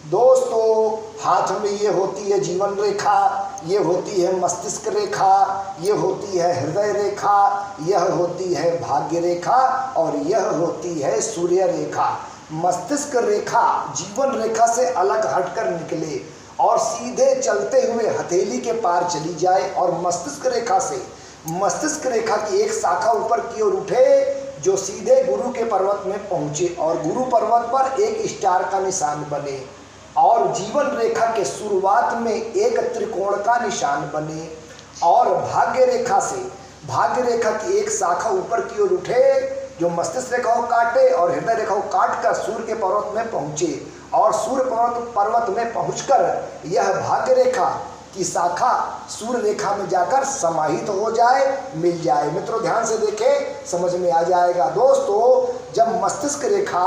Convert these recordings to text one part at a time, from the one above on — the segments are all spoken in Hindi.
दोस्तों, हाथ में ये होती है जीवन रेखा, ये होती है मस्तिष्क रेखा, ये होती है हृदय रेखा, यह होती है भाग्य रेखा और यह होती है सूर्य रेखा। मस्तिष्क रेखा जीवन रेखा से अलग हटकर निकले और सीधे चलते हुए हथेली के पार चली जाए और मस्तिष्क रेखा की एक शाखा ऊपर की ओर उठे जो सीधे गुरु के पर्वत में पहुंचे और गुरु पर्वत पर एक स्टार का निशान बने और जीवन रेखा के शुरुआत में एक त्रिकोण का निशान बने और भाग्य रेखा की एक शाखा ऊपर की ओर उठे जो मस्तिष्क रेखा को काटे और हृदय रेखा को काट कर सूर्य के पर्वत में पहुंचे और सूर्य पर्वत में पहुंचकर यह भाग्य रेखा की शाखा सूर्य रेखा में जाकर समाहित हो जाए, मिल जाए। मित्रों ध्यान से देखें, समझ में आ जाएगा। दोस्तों, जब मस्तिष्क रेखा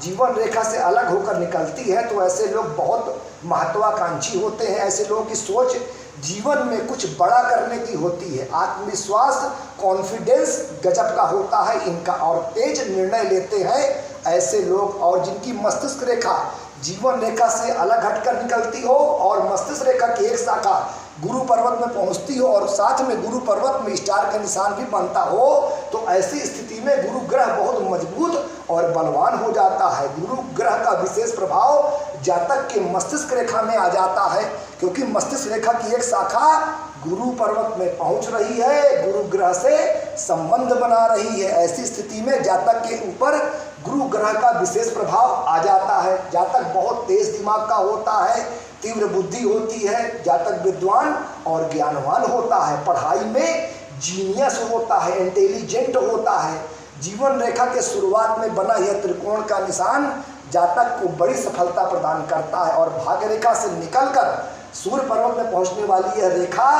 जीवन रेखा से अलग होकर निकलती है तो ऐसे लोग बहुत महत्वाकांक्षी होते हैं। ऐसे लोगों की सोच जीवन में कुछ बड़ा करने की होती है, आत्मविश्वास कॉन्फिडेंस गजब का होता है इनका और तेज निर्णय लेते हैं ऐसे लोग। और जिनकी मस्तिष्क रेखा जीवन रेखा से अलग हटकर निकलती हो और मस्तिष्क रेखा की एक शाखा गुरु पर्वत में पहुंचती हो और साथ में गुरु पर्वत में स्टार का निशान भी बनता हो, तो ऐसी स्थिति में गुरु ग्रह बहुत मजबूत और बलवान हो जाता है। गुरु ग्रह का विशेष प्रभाव जातक के मस्तिष्क रेखा में आ जाता है, क्योंकि मस्तिष्क रेखा की एक शाखा गुरु पर्वत में पहुंच रही है, गुरु ग्रह से संबंध बना रही है। ऐसी स्थिति में जातक के ऊपर गुरु ग्रह का विशेष प्रभाव आ जाता है। जातक बहुत तेज दिमाग का होता है, तीव्र बुद्धि होती है, जातक विद्वान और ज्ञानवान होता है, पढ़ाई में जीनियस होता है, इंटेलिजेंट होता है। जीवन रेखा के शुरुआत में बना यह त्रिकोण का निशान जातक को बड़ी सफलता प्रदान करता है और भाग्य रेखा से निकलकर सूर्य पर्वत में पहुंचने वाली यह रेखा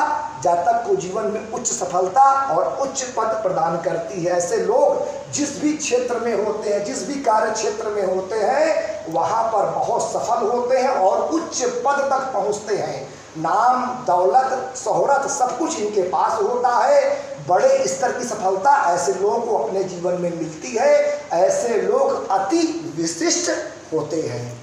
जातक को जीवन में उच्च सफलता और उच्च पद प्रदान करती है। ऐसे लोग जिस भी क्षेत्र में होते हैं, जिस भी कार्य क्षेत्र में होते हैं, वहां पर बहुत सफल होते हैं और उच्च पद तक पहुंचते हैं। नाम, दौलत, शोहरत सब कुछ इनके पास होता है। बड़े स्तर की सफलता ऐसे लोगों को अपने जीवन में मिलती है। ऐसे लोग अति विशिष्ट होते हैं।